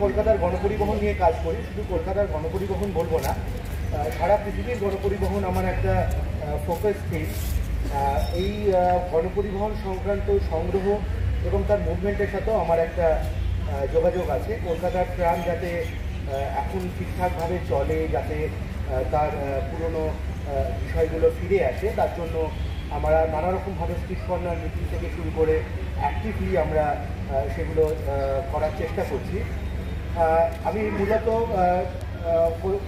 কলকাতার গণপরিবহন নিয়ে কাজ করি। শুধু কলকাতার গণপরিবহন বলবো না, সারা পৃথিবীর গণপরিবহন আমার একটা ফোকাস থিম। এই গণপরিবহন সংক্রান্ত সংগ্রহ এবং তার মুভমেন্টের সাথেও আমার একটা যোগাযোগ আছে। কলকাতার ট্রাম যাতে এখন ঠিকঠাকভাবে চলে, যাতে তার পুরনো বিষয়গুলো ফিরে আসে, তার জন্য আমরা নানা রকমভাবে স্ট্রিট কর্নার মিটিং থেকে শুরু করে অ্যাক্টিভলি আমরা সেগুলো করার চেষ্টা করছি। আমি মূলত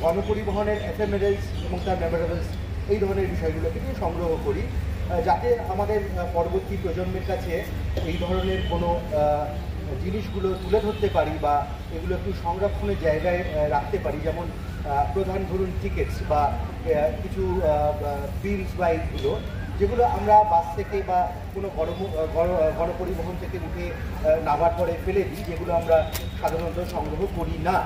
গণপরিবহনের এফএমএলস এবং তার মেমোরেবলস এই ধরনের বিষয়গুলোকে নিয়ে সংগ্রহ করি, যাতে আমাদের পরবর্তী প্রজন্মের কাছে এই ধরনের কোনো জিনিসগুলো তুলে ধরতে পারি বা এগুলো একটু সংরক্ষণের জায়গায় রাখতে পারি। যেমন প্রধান ধরুন টিকিটস বা কিছু বিলস বা এইগুলো, যেগুলো আমরা বাস থেকে বা কোনো গণপরিবহন থেকে উঠে নামার পরে ফেলে দিই, যেগুলো আমরা সাধারণত সংগ্রহ করি না।